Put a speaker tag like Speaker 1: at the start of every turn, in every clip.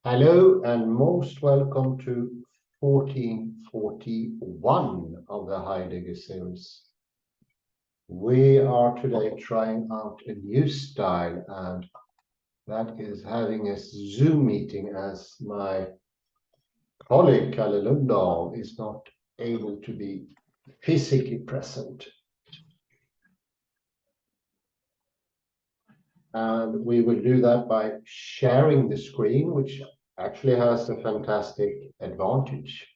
Speaker 1: Hello and most welcome to 1441 of the Heidegger series. We are today trying out a new style, and that is having a Zoom meeting as my colleague Kalle Lundahl is not able to be physically present. And we will do that by sharing the screen, which actually has a fantastic advantage.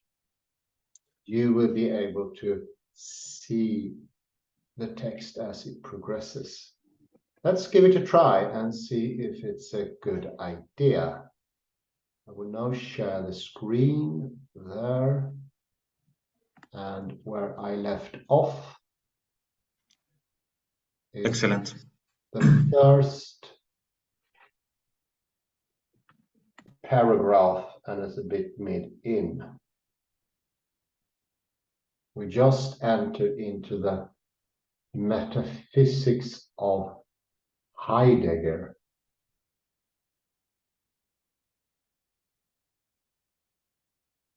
Speaker 1: You will be able to see the text as it progresses. Let's give it a try and see if it's a good idea. I will now share the screen there, and where I left off is
Speaker 2: Excellent.
Speaker 1: the first paragraph, and it's a bit mid-in. We just entered into the metaphysics of Heidegger.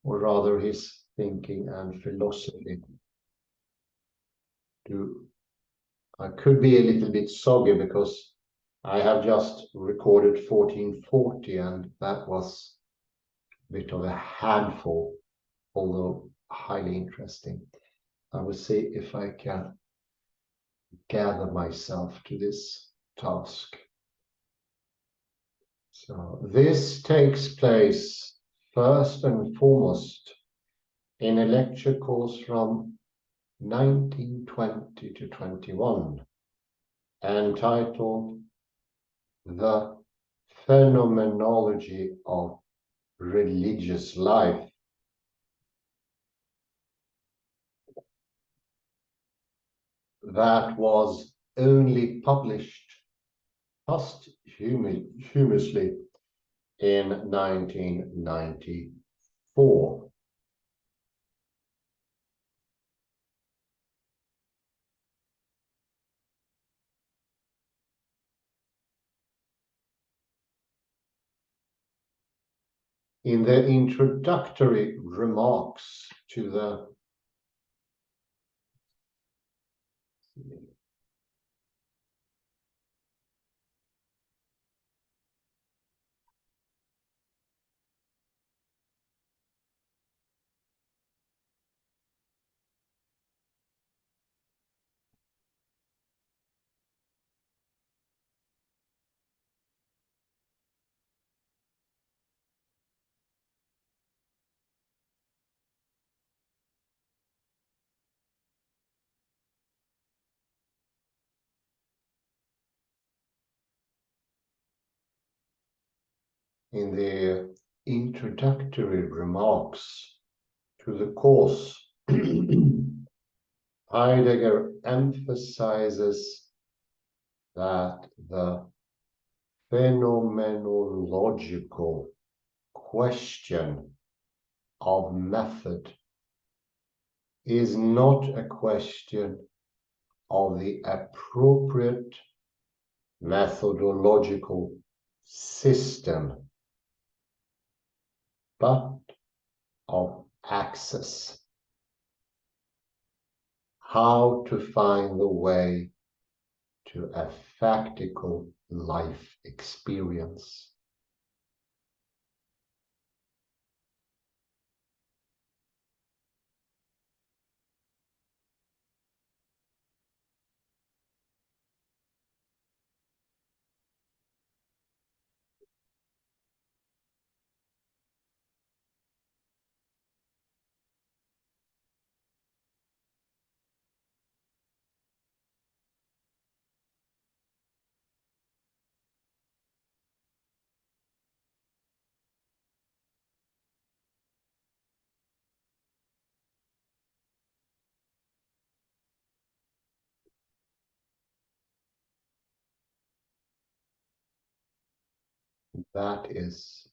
Speaker 1: Or rather his thinking and philosophy. I could be a little bit soggy because I have just recorded 1440 and that was a bit of a handful, although highly interesting. I will see if I can gather myself to this task. So this takes place first and foremost in a lecture course from 1920 to 21, entitled The Phenomenology of Religious Life. That was only published posthumously in 1994. In the introductory remarks to the introductory remarks to the course, Heidegger emphasizes that the phenomenological question of method is not a question of the appropriate methodological system, but of access. How to find the way to a factical life experience. That is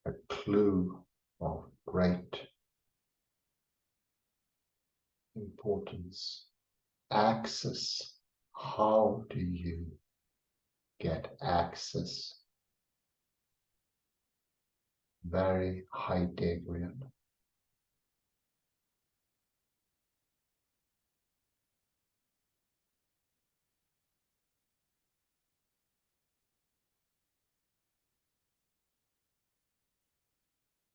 Speaker 1: a clue of great importance. Access. How do you get access. Very Heideggerian.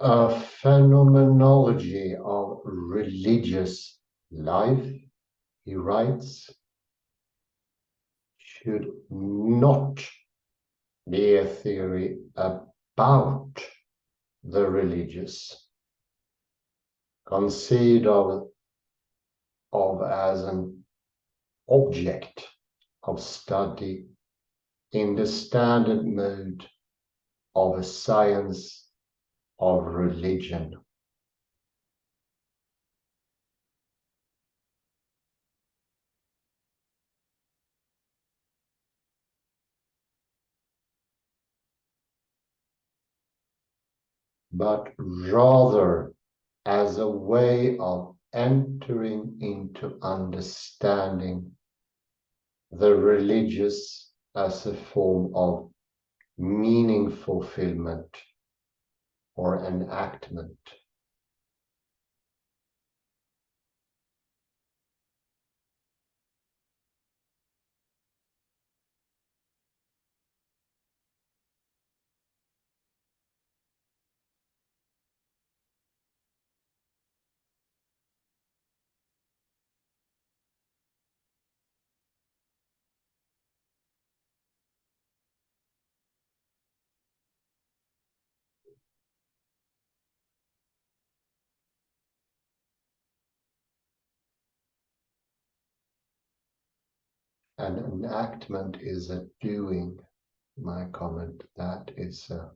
Speaker 1: A phenomenology of religious life, he writes, should not be a theory about the religious, conceived of as an object of study in the standard mode of a science of religion. But rather as a way of entering into understanding the religious as a form of meaning fulfillment or enactment. An enactment is a doing. My comment, that is an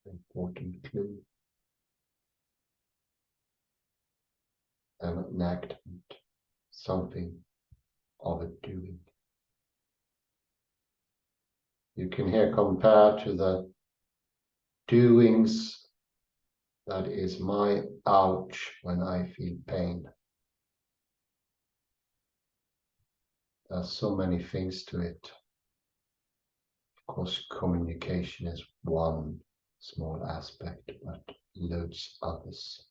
Speaker 1: important clue. An enactment, something of a doing. You can here compare to the doings, that is my ouch when I feel pain. There's so many things to it. Of course, communication is one small aspect, but loads others.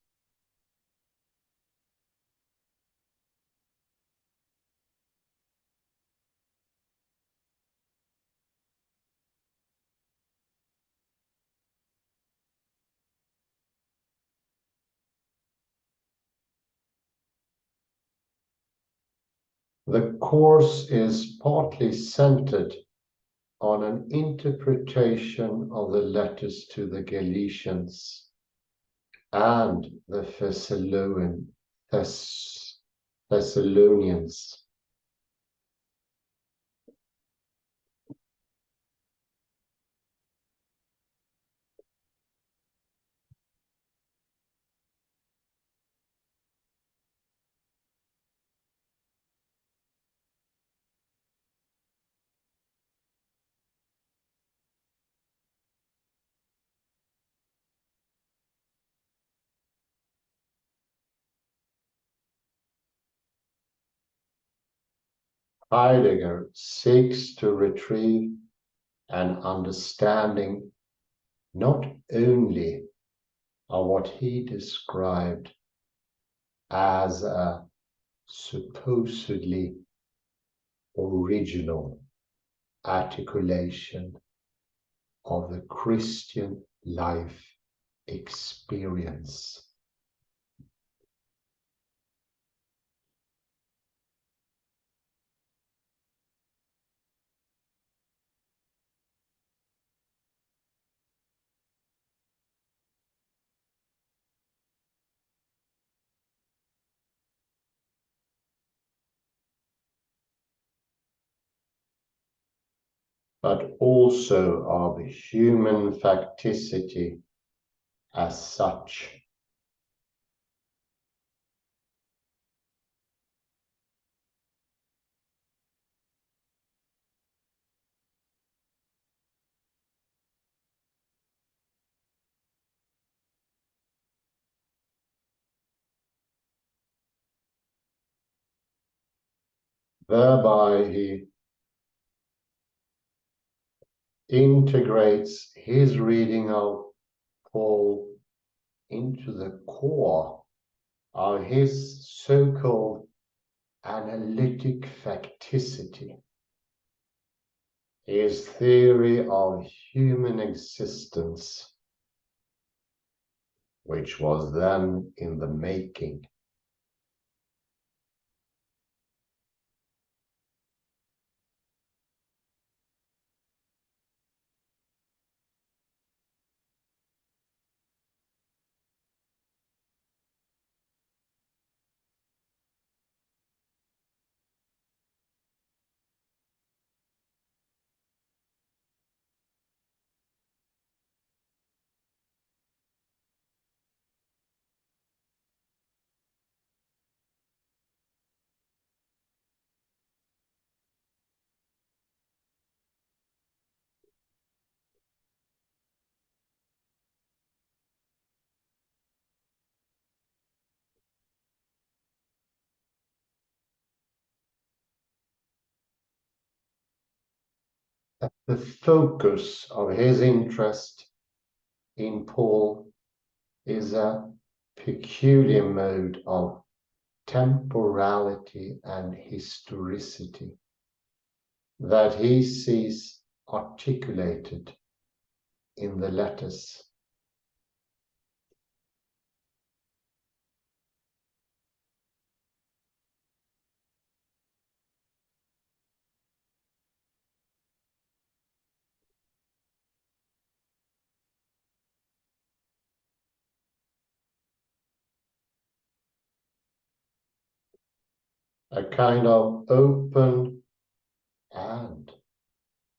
Speaker 1: The course is partly centered on an interpretation of the letters to the Galatians and the Thessalonians. Heidegger seeks to retrieve an understanding not only of what he described as a supposedly original articulation of the Christian life experience. But also of human facticity as such. Thereby he integrates his reading of Paul into the core of his so-called analytic facticity, his theory of human existence, which was then in the making. The focus of his interest in Paul is a peculiar mode of temporality and historicity that he sees articulated in the letters. A kind of open and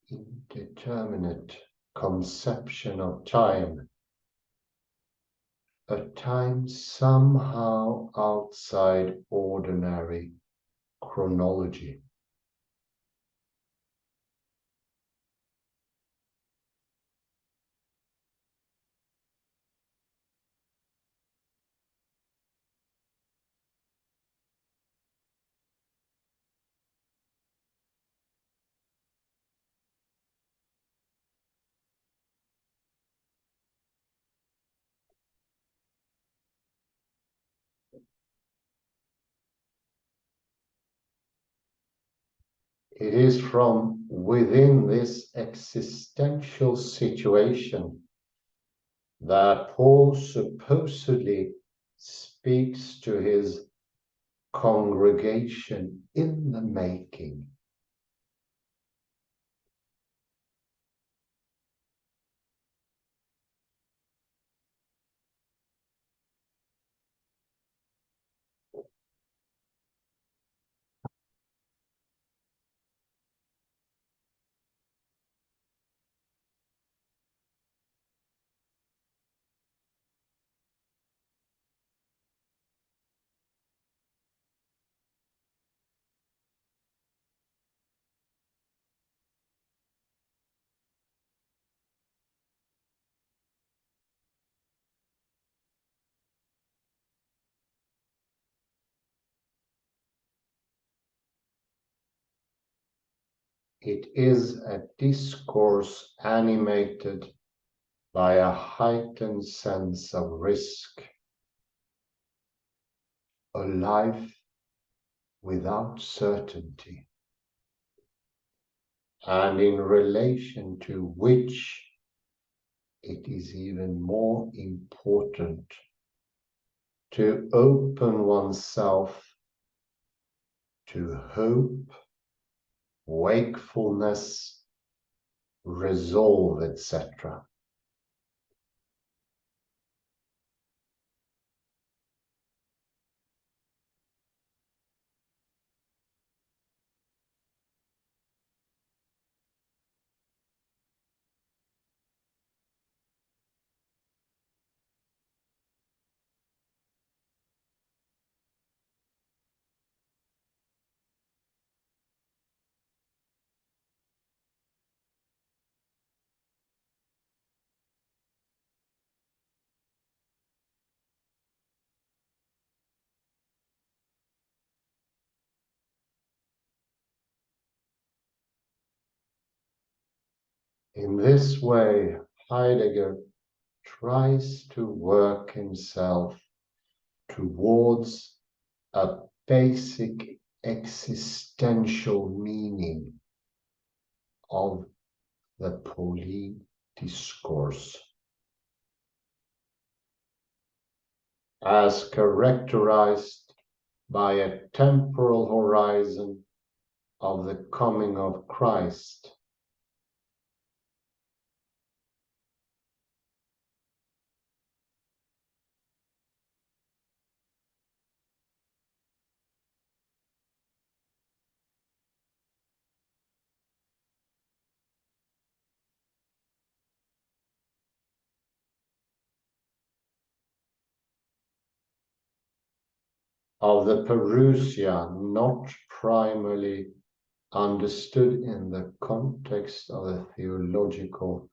Speaker 1: indeterminate conception of time, a time somehow outside ordinary chronology. It is from within this existential situation that Paul supposedly speaks to his congregation in the making. It is a discourse animated by a heightened sense of risk, a life without certainty, and in relation to which it is even more important to open oneself to hope, wakefulness, resolve, etc. In this way, Heidegger tries to work himself towards a basic existential meaning of the Pauline discourse, as characterized by a temporal horizon of the coming of Christ. Of the Parousia, not primarily understood in the context of the theological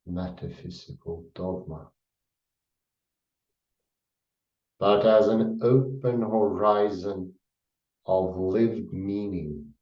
Speaker 1: metaphysical dogma, but as an open horizon of lived meaning.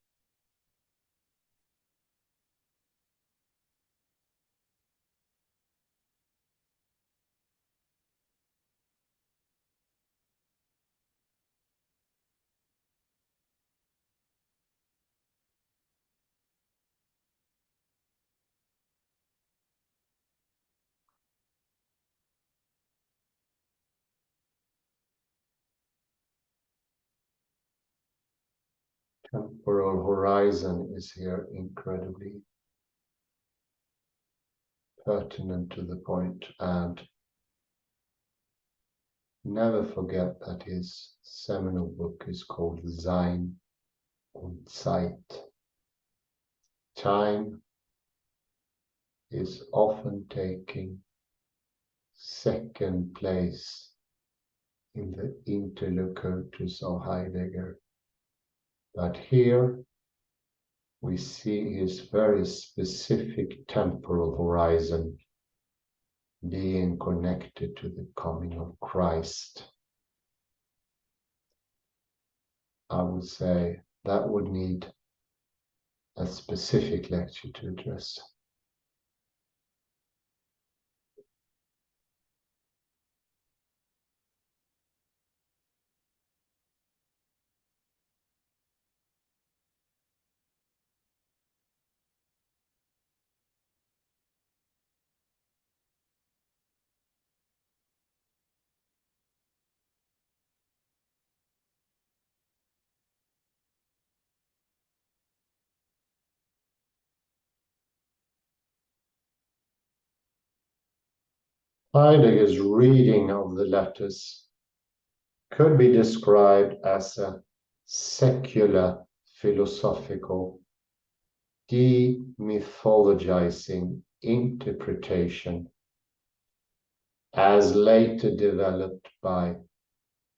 Speaker 1: Temporal horizon is here incredibly pertinent to the point, and never forget that his seminal book is called Sein und Zeit. Time is often taking second place in the interlocutors of Heidegger, but here we see his very specific temporal horizon being connected to the coming of Christ. I would say that would need a specific lecture to address. Heidegger's reading of the letters could be described as a secular philosophical demythologizing interpretation as later developed by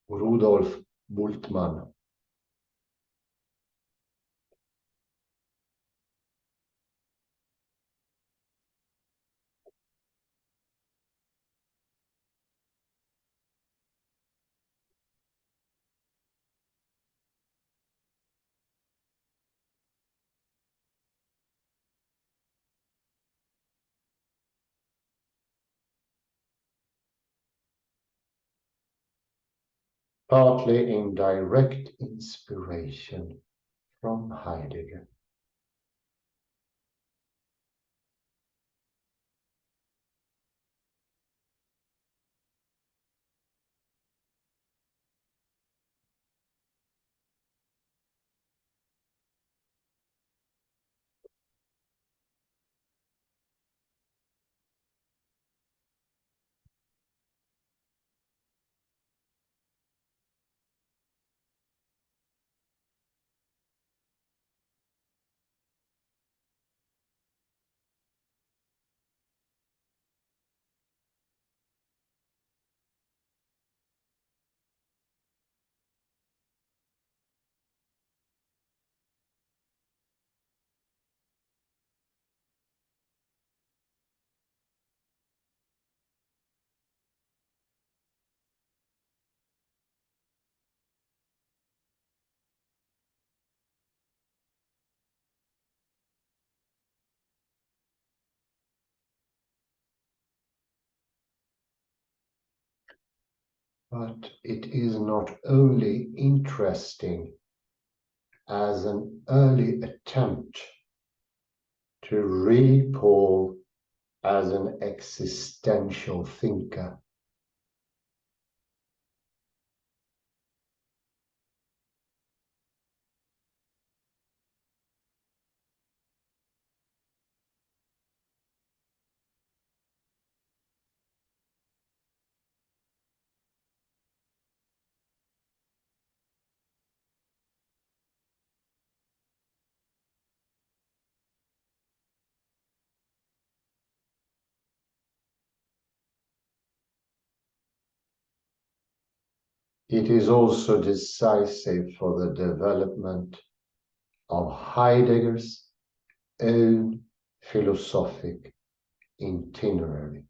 Speaker 1: Rudolf Bultmann. Partly in direct inspiration from Heidegger. But it is not only interesting as an early attempt to read Paul as an existential thinker. It is also decisive for the development of Heidegger's own philosophic itinerary.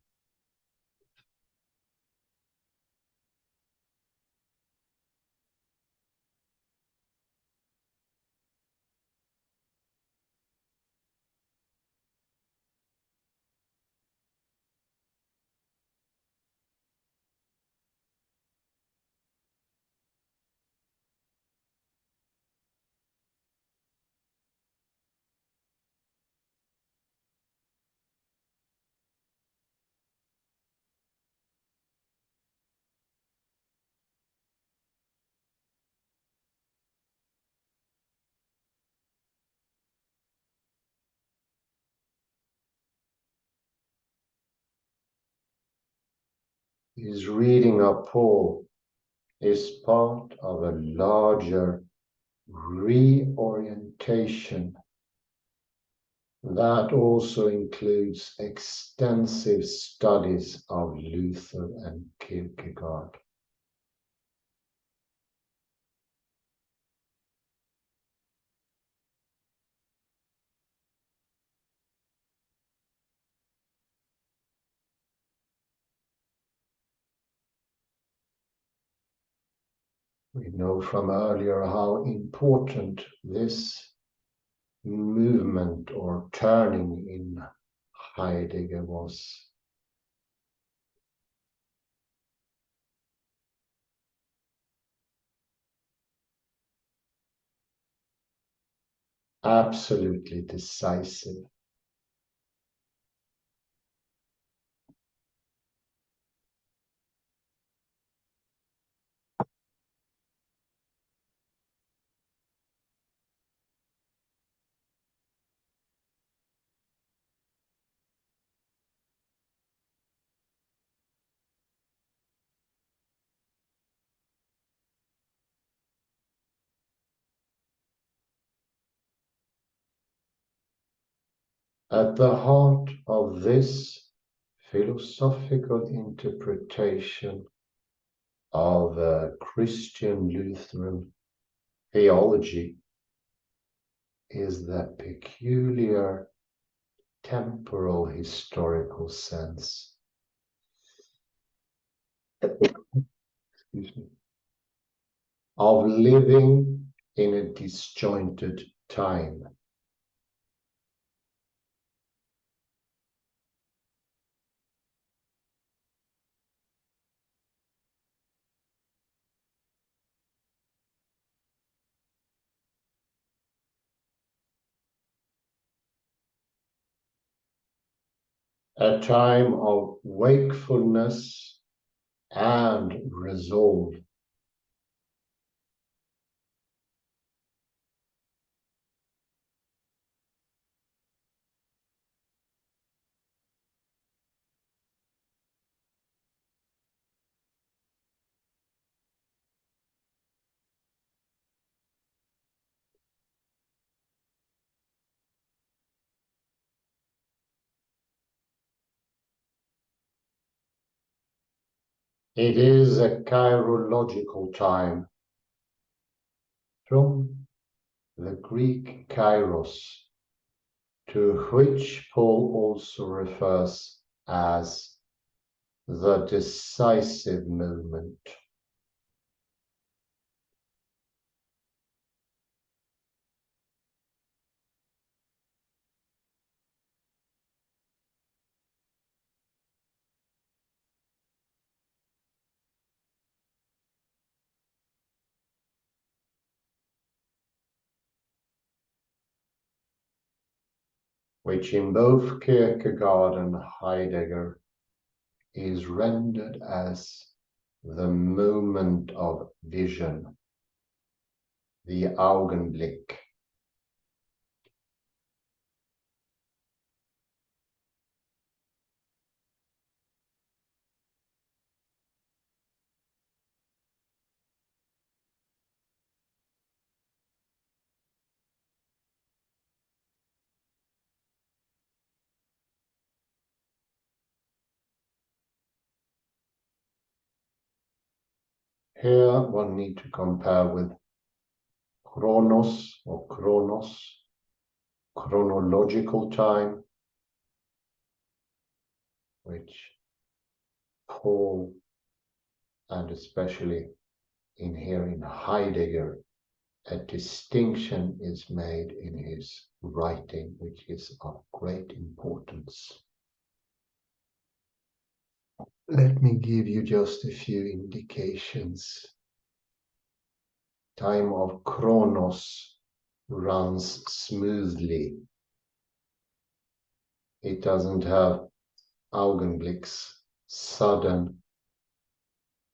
Speaker 1: His reading of Paul is part of a larger reorientation that also includes extensive studies of Luther and Kierkegaard. We know from earlier how important this movement or turning in Heidegger was. Absolutely decisive. At the heart of this philosophical interpretation of Christian Lutheran theology is the peculiar temporal historical sense of living in a disjointed time. A time of wakefulness and resolve. It is a kairological time, from the Greek kairos, to which Paul also refers as the decisive moment. which in both Kierkegaard and Heidegger is rendered as the moment of vision, the Augenblick. Here one needs to compare with chronos or chronos, chronological time, which Paul, and especially in here in Heidegger, a distinction is made in his writing, which is of great importance. Let me give you just a few indications. Time of chronos runs smoothly. It doesn't have Augenblicks, sudden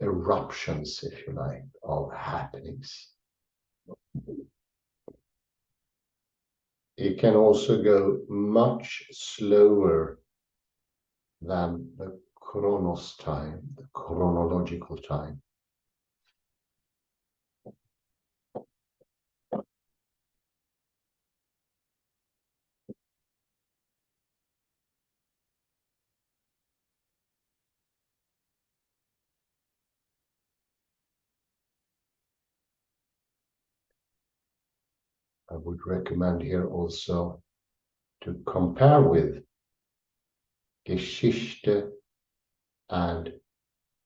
Speaker 1: eruptions, if you like, of happenings. It can also go much slower than the chronos time, the chronological time. I would recommend here also to compare with Geschichte and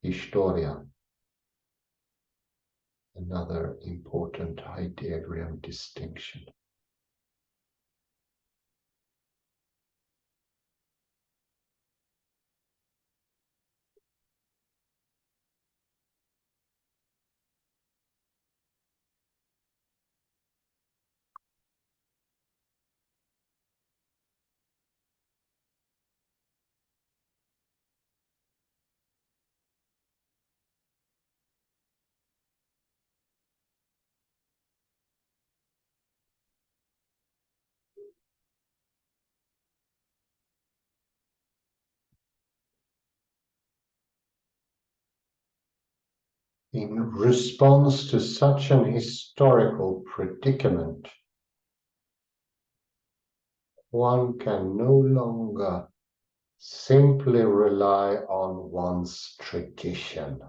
Speaker 1: Historia, another important Heideggerian distinction. In response to such an historical predicament, one can no longer simply rely on one's tradition.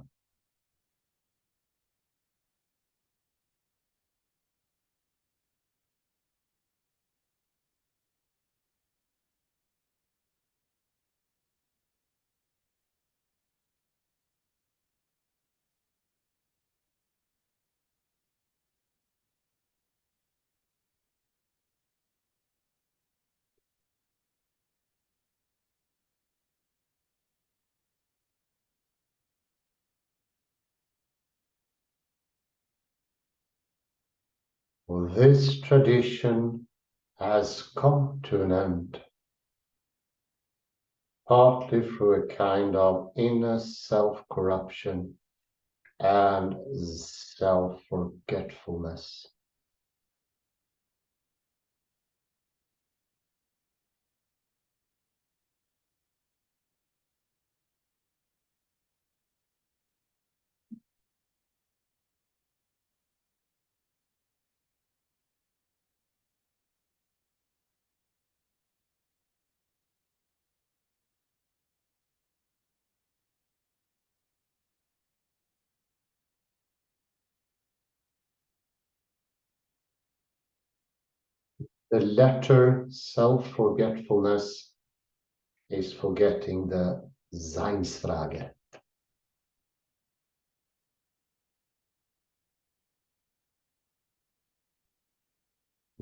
Speaker 1: This tradition has come to an end, partly through a kind of inner self-corruption and self-forgetfulness. The latter, self-forgetfulness, is forgetting the Seinsfrage.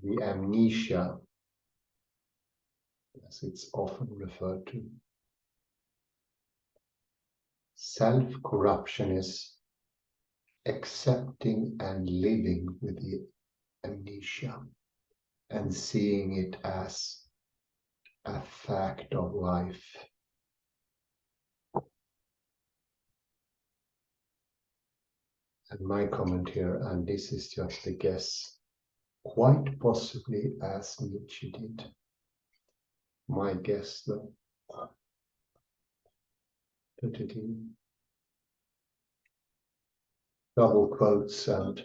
Speaker 1: The amnesia, as it's often referred to. Self-corruption is accepting and living with the amnesia and seeing it as a fact of life. And my comment here, and this is just a guess, quite possibly as Nietzsche did. My guess, though. Put it in double quotes and,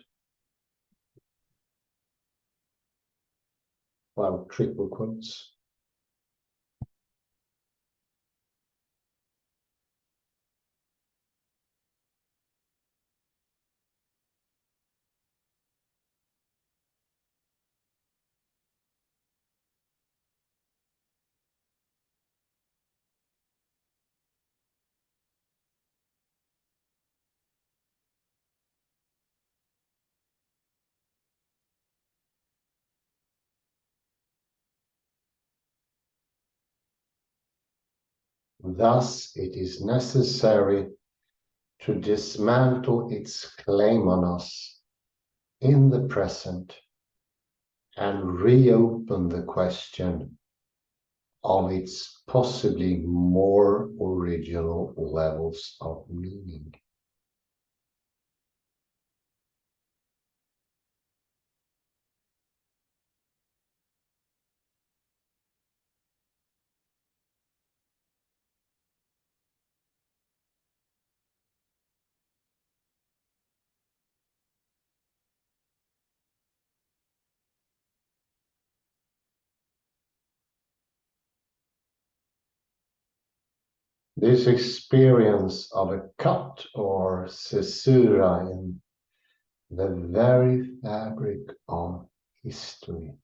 Speaker 1: well, triple quotes. Thus, it is necessary to dismantle its claim on us in the present and reopen the question of its possibly more original levels of meaning. This experience of a cut or caesura in the very fabric of history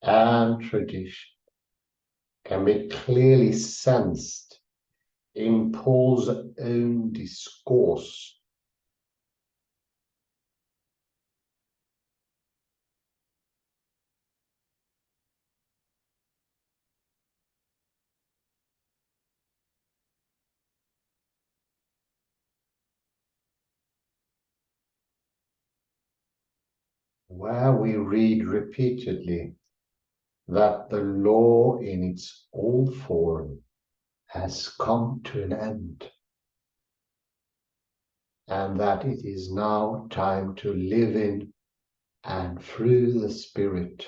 Speaker 1: and tradition can be clearly sensed in Paul's own discourse. Where we read repeatedly that the law in its old form has come to an end, and that it is now time to live in and through the Spirit.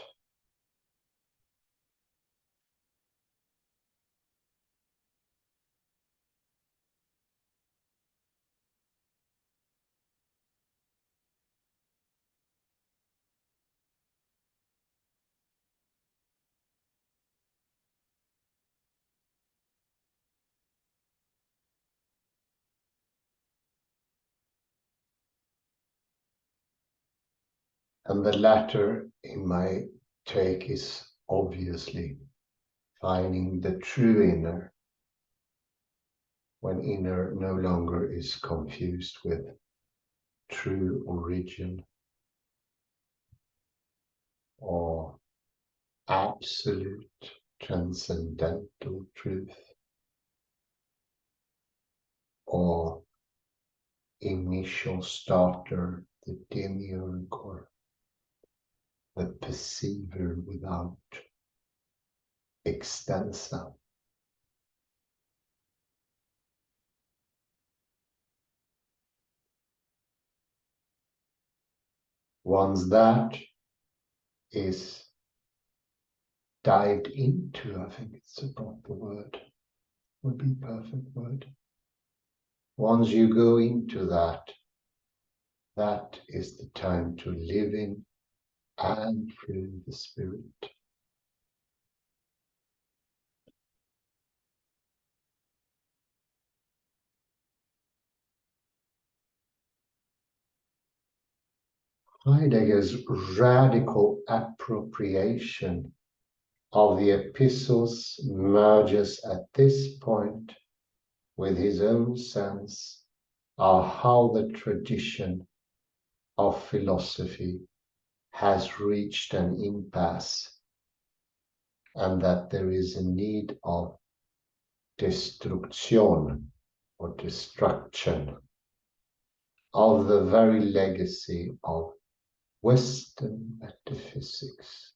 Speaker 1: And the latter, in my take, is obviously finding the true inner, when inner no longer is confused with true origin or absolute transcendental truth or initial starter, the demiurge, or the perceiver without extensa. Once that is dived into, I think it's a proper word, would be perfect word. Once you go into that, that is the time to live in and through the Spirit. Heidegger's radical appropriation of the epistles merges at this point with his own sense of how the tradition of philosophy has reached an impasse, and that there is a need of destruction or destruction of the very legacy of Western metaphysics.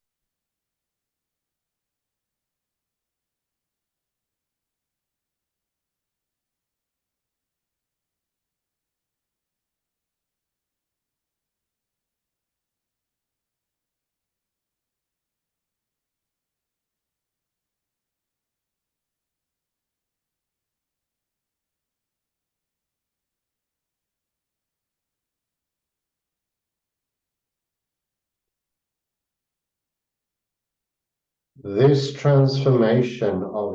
Speaker 1: This transformation of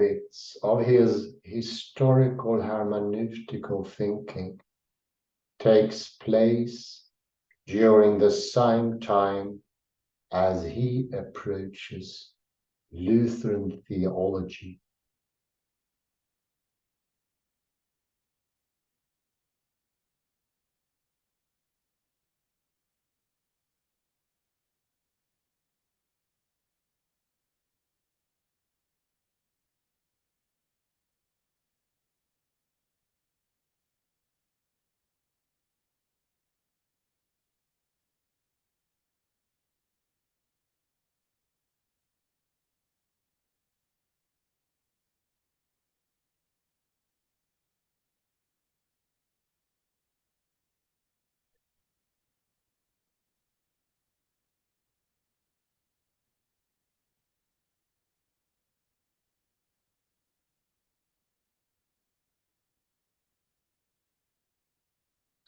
Speaker 1: his historical hermeneutical thinking takes place during the same time as he approaches Lutheran theology.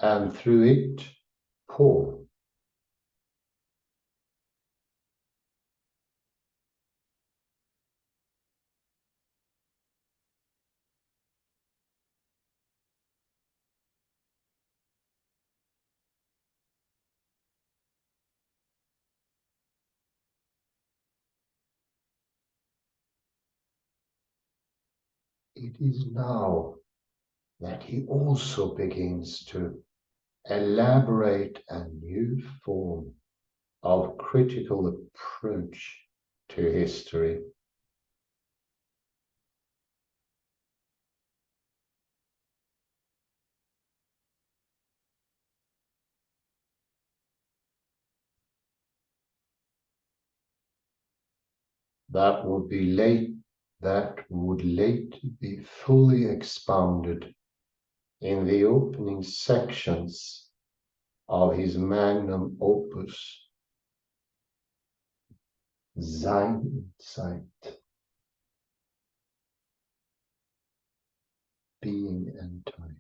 Speaker 1: And through it, Paul. It is now that he also begins to elaborate a new form of critical approach to history. That would later be fully expounded in the opening sections of his magnum opus, Sein Zeit, Being and Time.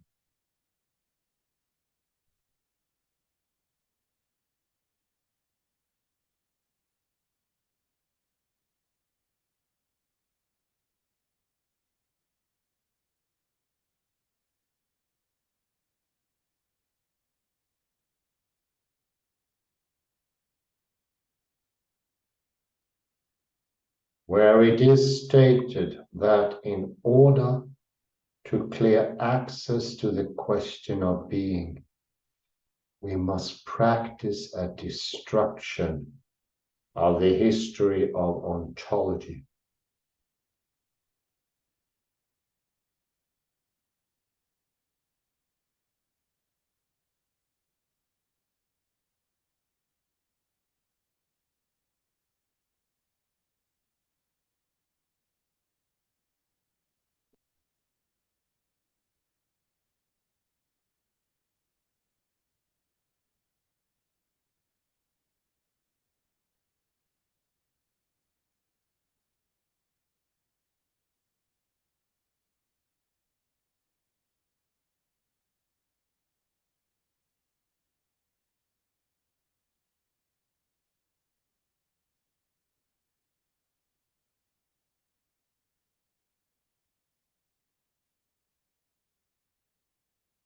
Speaker 1: Where it is stated that in order to clear access to the question of being, we must practice a destruction of the history of ontology.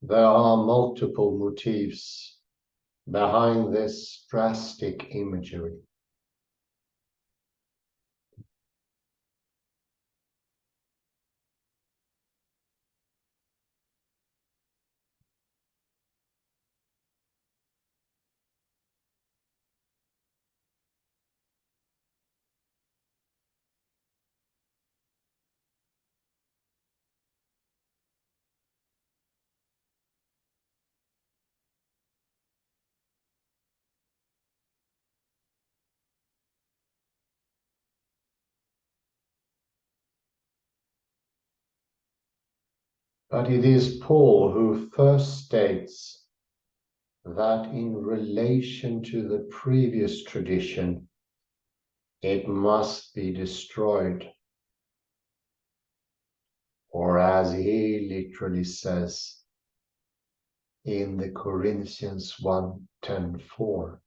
Speaker 1: There are multiple motifs behind this drastic imagery. But it is Paul who first states that in relation to the previous tradition, it must be destroyed. Or as he literally says in the Corinthians 1:10-4,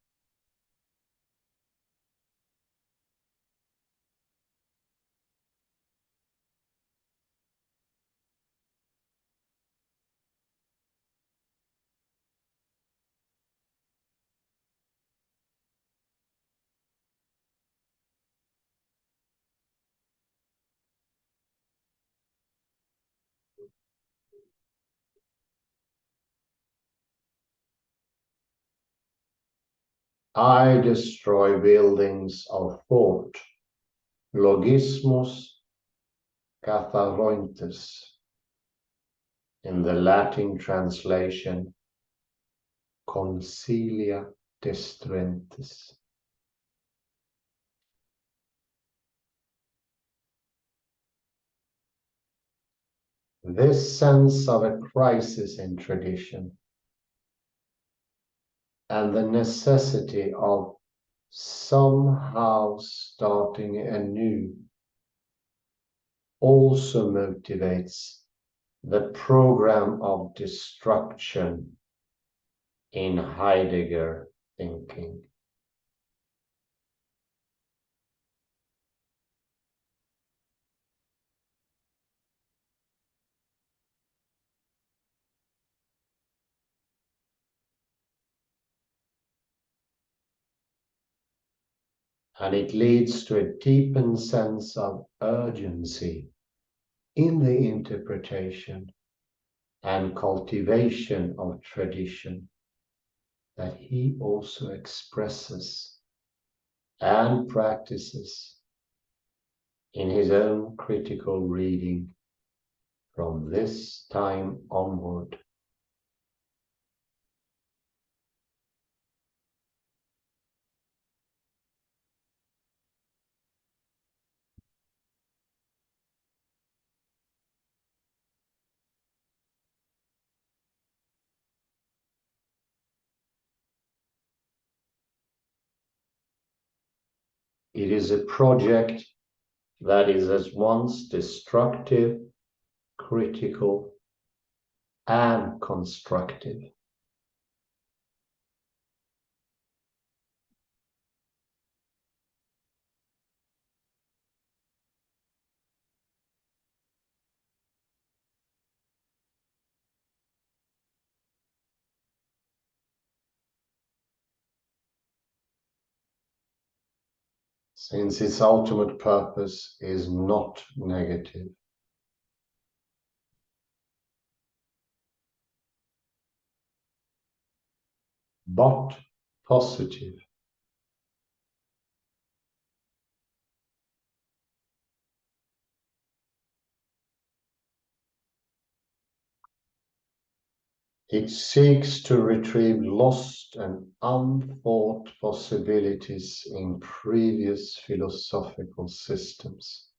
Speaker 1: I destroy buildings of thought. Logismus katharointes. In the Latin translation, consilia destruentes. This sense of a crisis in tradition and the necessity of somehow starting anew also motivates the program of destruction in Heidegger thinking. And it leads to a deepened sense of urgency in the interpretation and cultivation of tradition that he also expresses and practices in his own critical reading from this time onward. It is a project that is at once destructive, critical, and constructive. Since its ultimate purpose is not negative, but positive. It seeks to retrieve lost and unthought possibilities in previous philosophical systems.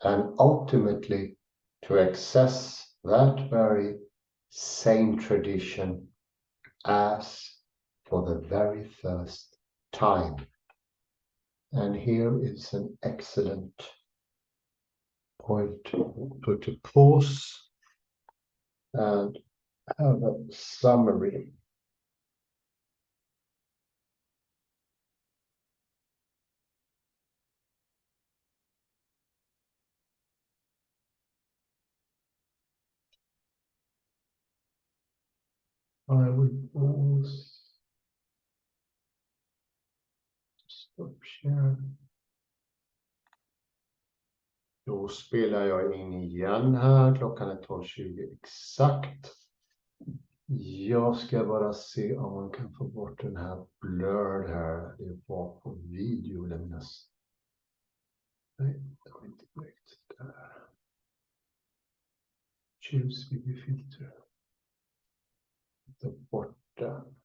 Speaker 1: And ultimately to access that very same tradition as for the very first time. And here is an excellent point to put a pause and have a summary. I would pause. Stop share. Då spelar jag in igen här. Klockan är 12:20 exakt. Jag ska bara se om man kan få bort den här blurred här. Det var på video lämnas. Nej, det var inte korrekt. Där. Choose video filter. Ta bort den.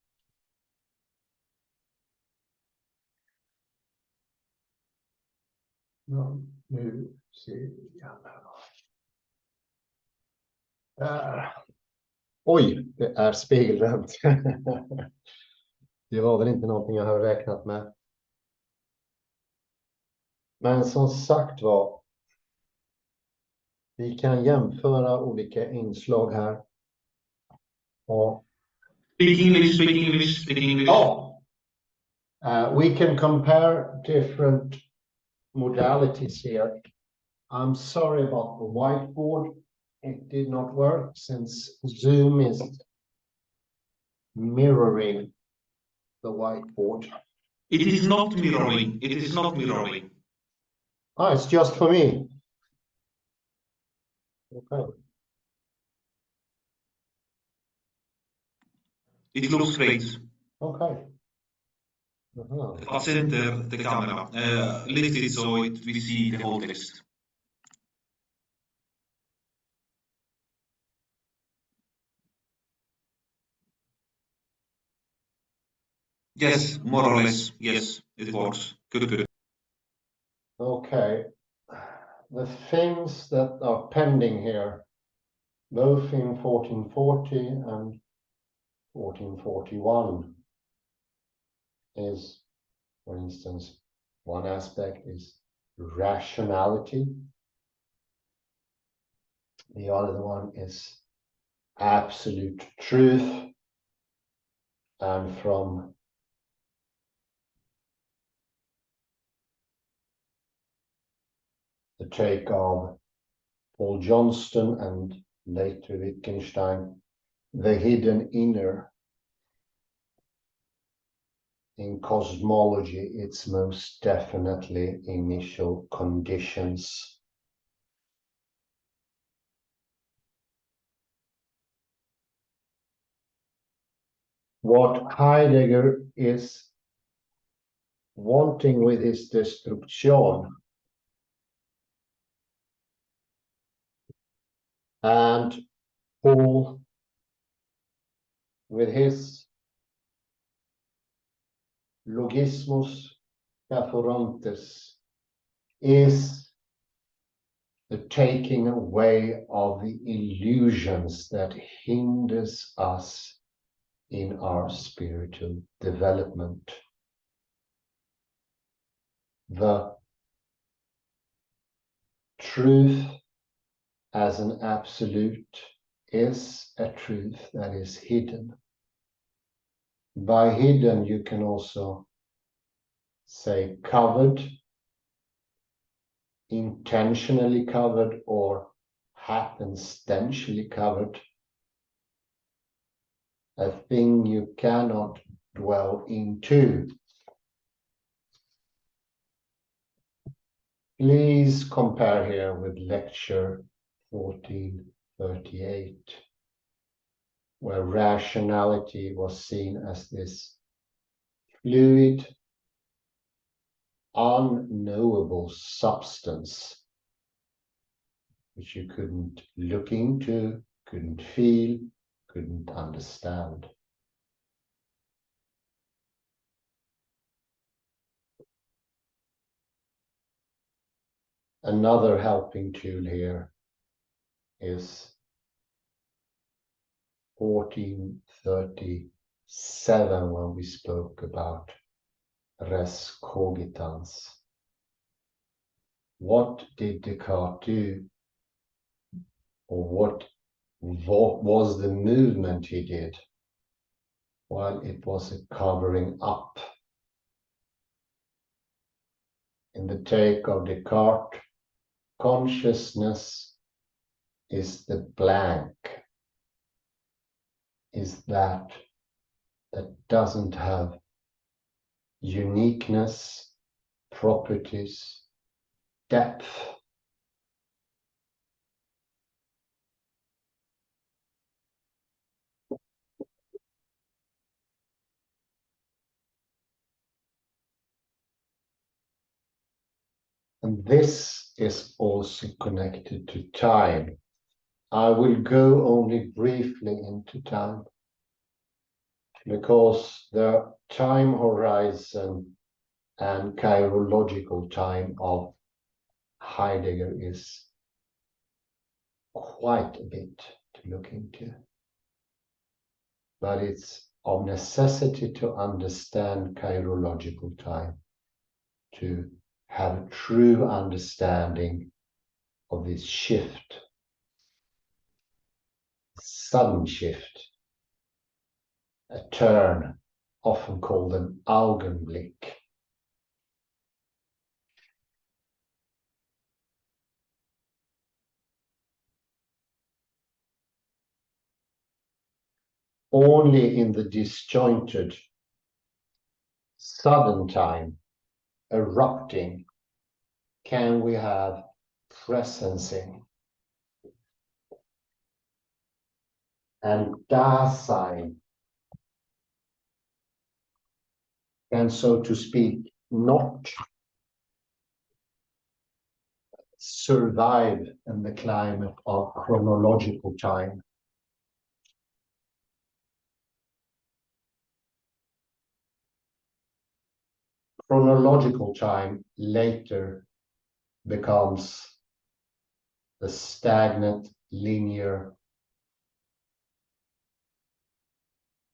Speaker 1: Ja, nu ser vi igen här då. Där. Oj, det är spegelvänt. Det var väl inte någonting jag hade räknat med. Men som sagt var, vi kan jämföra olika inslag här. Och
Speaker 2: Speak English, speak English, speak English.
Speaker 1: Oh, we can compare different modalities here. I'm sorry about the whiteboard. It did not work since Zoom is mirroring the whiteboard.
Speaker 2: It is not mirroring. It is not mirroring.
Speaker 1: Ah, it's just for me. Okay.
Speaker 2: It looks great.
Speaker 1: Okay.
Speaker 2: Center the camera. Lift it so we see the whole text. Yes, more or less. Yes, it works. Good, good.
Speaker 1: Okay. The things that are pending here, both in 1440 and 1441, is, for instance, one aspect is rationality. The other one is absolute truth. And from the take of Paul Johnston and later Wittgenstein, the hidden inner. In cosmology, it's most definitely initial conditions. What Heidegger is wanting with his destruction and Paul with his logismus caphorontes is the taking away of the illusions that hinders us in our spiritual development. The truth as an absolute is a truth that is hidden. By hidden, you can also say covered, intentionally covered, or happenstantially covered. A thing you cannot dwell into. Please compare here with lecture 1438, where rationality was seen as this fluid, unknowable substance which you couldn't look into, couldn't feel, couldn't understand. Another helping tool here is 1437, when we spoke about res cogitans. What did Descartes do? Or what was the movement he did? Well, it was a covering up. In the take of Descartes, consciousness is the blank, is that doesn't have uniqueness, properties, depth. And this is also connected to time. I will go only briefly into time, because the time horizon and chirological time of Heidegger is quite a bit to look into. But it's of necessity to understand chirological time, to have a true understanding of this shift, sudden shift a turn, often called an Augenblick. Only in the disjointed, sudden time, erupting, can we have presencing. And Dasein can, so to speak, not survive in the climate of chronological time. Chronological time later becomes the stagnant, linear,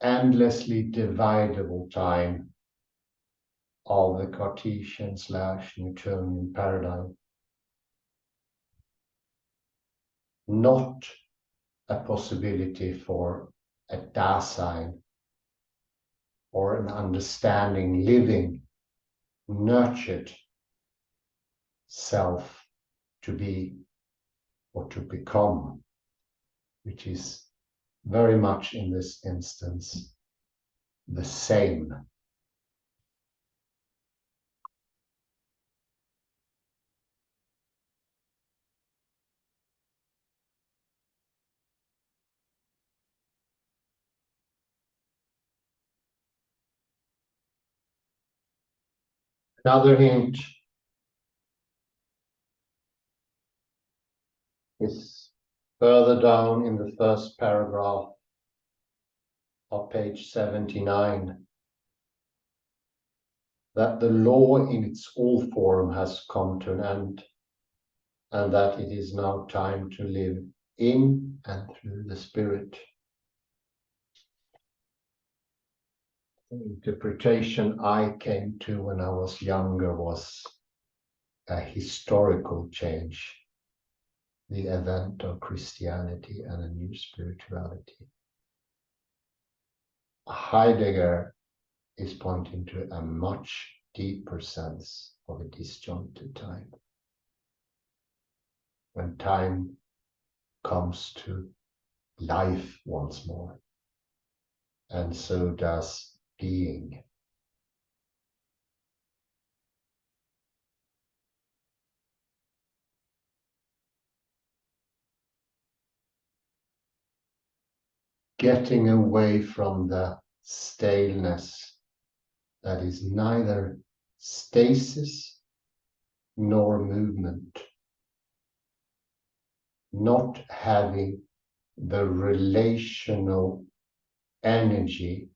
Speaker 1: endlessly dividable time of the Cartesian/Newtonian paradigm. Not a possibility for a Dasein or an understanding, living, nurtured self to be or to become, which is very much in this instance the same. Another hint is further down in the first paragraph of page 79, that the law in its all form has come to an end, and that it is now time to live in and through the Spirit. The interpretation I came to when I was younger was a historical change, the event of Christianity and a new spirituality. Heidegger is pointing to a much deeper sense of a disjointed time, when time comes to life once more, and so does being. Getting away from the staleness that is neither stasis nor movement, not having the relational energy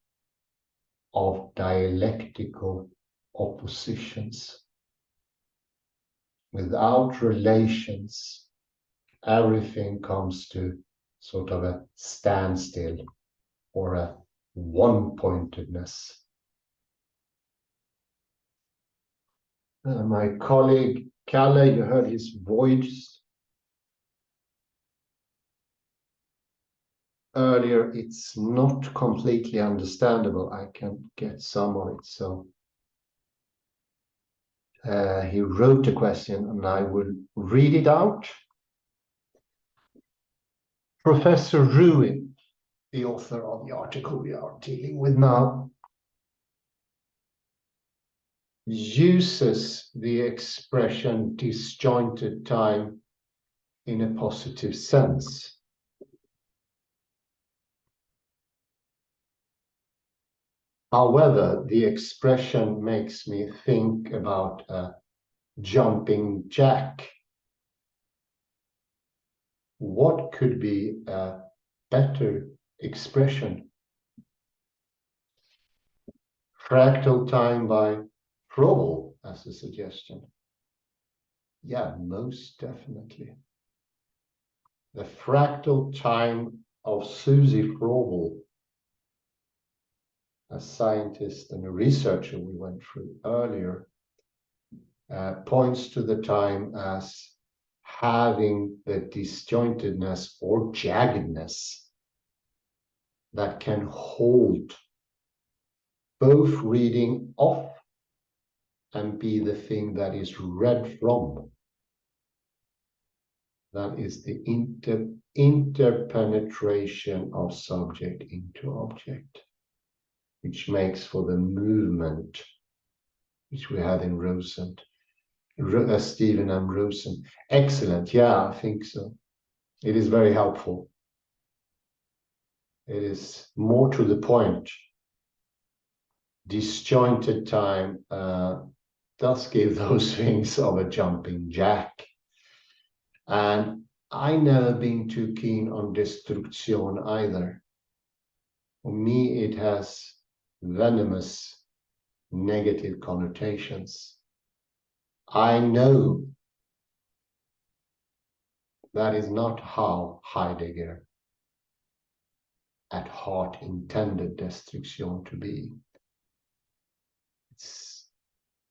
Speaker 1: of dialectical oppositions. Without relations, everything comes to sort of a standstill or a one-pointedness. My colleague Kalle, you heard his voice earlier. It's not completely understandable. I can get some of it. So he wrote a question and I will read it out. Professor Ruin, the author of the article we are dealing with now, uses the expression disjointed time in a positive sense. However, the expression makes me think about a jumping jack. What could be a better expression? Fractal time by Froebel as a suggestion. Yeah, most definitely. The fractal time of Susie Froebel, a scientist and a researcher we went through earlier, points to the time as having the disjointedness or jaggedness that can hold both reading off and be the thing that is read from. That is the interpenetration of subject into object, which makes for the movement which we had in Rosen, Stephen M. Rosen. Excellent, yeah, I think so. It is very helpful. It is more to the point. Disjointed time does give those things of a jumping jack. And I never been too keen on destruction either. For me, it has venomous negative connotations. I know that is not how Heidegger at heart intended destruction to be. It's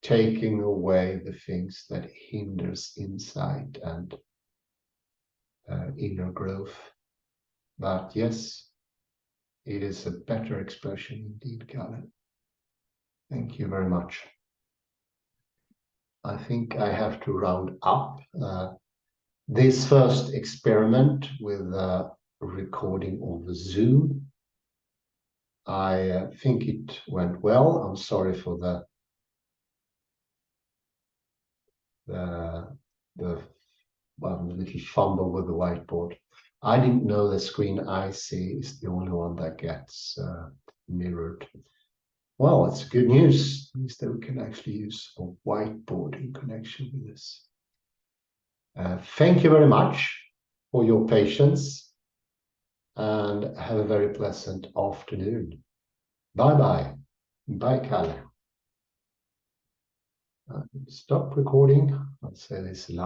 Speaker 1: taking away the things that hinders insight and inner growth. But yes, it is a better expression indeed, Kalle. Thank you very much. I think I have to round up this first experiment with a recording of Zoom. I think it went well. I'm sorry for the little fumble with the whiteboard. I didn't know the screen I see is the only one that gets mirrored. Well, it's good news. At least that we can actually use a whiteboard in connection with this. Thank you very much for your patience and have a very pleasant afternoon. Bye-bye. Bye, Kalle. Stop recording. I'll say this loud.